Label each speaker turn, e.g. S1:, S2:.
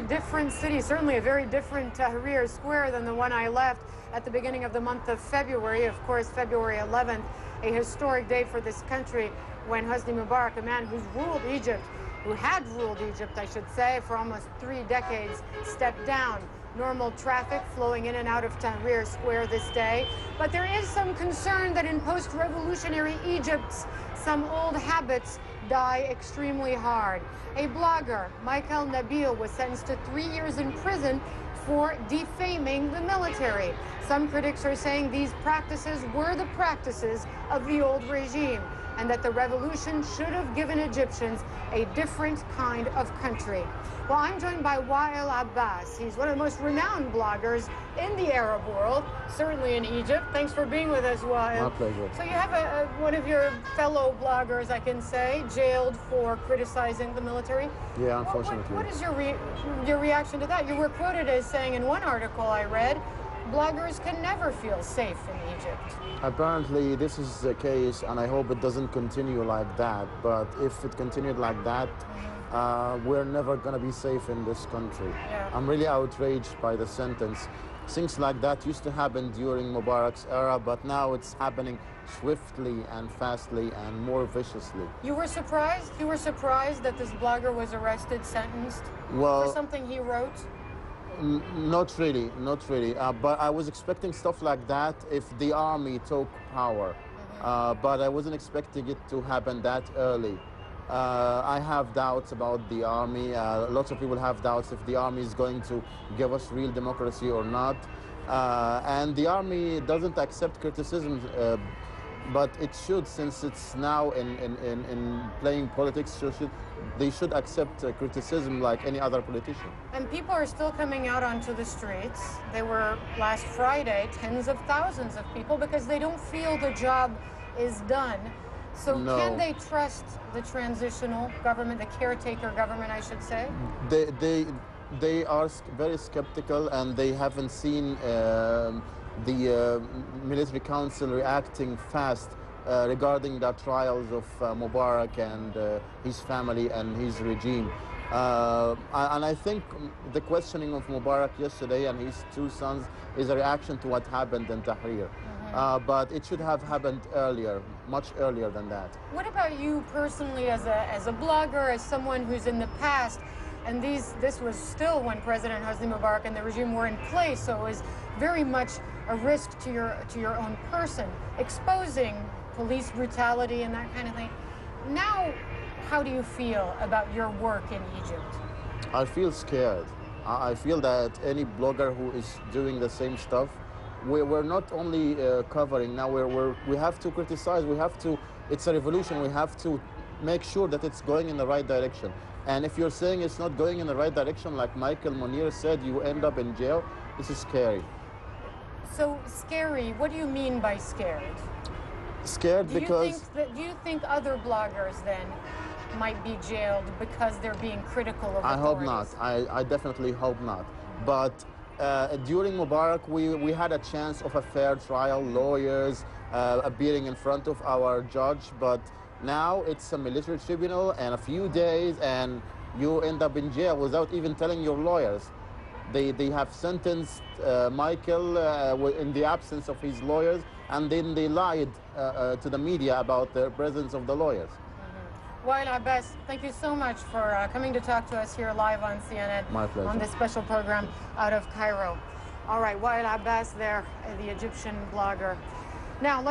S1: very different city, certainly a very different Tahrir Square than the one I left at the beginning of the month of February. Of course, February 11th, a historic day for this country when Hosni Mubarak, a man who had ruled Egypt, I should say, for almost 3 decades, stepped down. Normal traffic flowing in and out of Tahrir Square this day. But there is some concern that in post-revolutionary Egypt, some old habits die extremely hard. A blogger, Maikel Nabil, was sentenced to 3 years in prison for defaming the military. Some critics are saying these practices were the practices of the old regime, and that the revolution should have given Egyptians a different kind of country. Well, I'm joined by Wael Abbas. He's one of the most renowned bloggers in the Arab world, certainly in Egypt. Thanks for being with us, Wael.
S2: My pleasure.
S1: So you have one of your fellow bloggers, I can say, jailed for criticizing the military.
S2: Yeah, unfortunately.
S1: What is your reaction to that? You were quoted as saying in one article I read, bloggers can never feel safe in Egypt.
S2: Apparently, this is the case, and I hope it doesn't continue like that. But if it continued like that, we're never going to be safe in this country.
S1: Yeah.
S2: I'm really outraged by the sentence. Things like that used to happen during Mubarak's era, but now it's happening swiftly and fastly and more viciously.
S1: You were surprised? You were surprised that this blogger was arrested, sentenced for something he wrote?
S2: Not really, not really. But I was expecting stuff like that if the army took power. But I wasn't expecting it to happen that early. I have doubts about the army. Lots of people have doubts if the army is going to give us real democracy or not. And the army doesn't accept criticism, but it should, since it's now in playing politics. They should accept criticism like any other politician.
S1: And people are still coming out onto the streets. They were last Friday, tens of thousands of people, because they don't feel the job is done. So can they trust the transitional government, the caretaker government, I should say?
S2: They are very skeptical, and they haven't seen the military council reacting fast regarding the trials of Mubarak and his family and his regime. And I think the questioning of Mubarak yesterday and his 2 sons is a reaction to what happened in Tahrir. But it should have happened earlier, much earlier than that.
S1: What about you personally as a blogger, as someone who's in the past, and this was still when President Hosni Mubarak and the regime were in place, so it was very much a risk to your own person, exposing police brutality and that kind of thing. Now, how do you feel about your work in Egypt?
S2: I feel scared. I feel that any blogger who is doing the same stuff, we're not only covering, now we have to criticize, it's a revolution, we have to make sure that it's going in the right direction. And if you're saying it's not going in the right direction, like Michael Munir said, you end up in jail, this is scary.
S1: So scary, what do you mean by scared?
S2: Scared because...
S1: Do you think other bloggers then might be jailed because they're being critical of authorities?
S2: I hope not. I definitely hope not. But during Mubarak, we had a chance of a fair trial, lawyers appearing in front of our judge, but now it's a military tribunal and a few days and you end up in jail without even telling your lawyers. They have sentenced Michael in the absence of his lawyers, and then they lied to the media about the presence of the lawyers.
S1: Wael Abbas, thank you so much for coming to talk to us here live on CNN.
S2: My pleasure.
S1: On this special program out of Cairo. All right, Wael Abbas there, the Egyptian blogger. Now, let's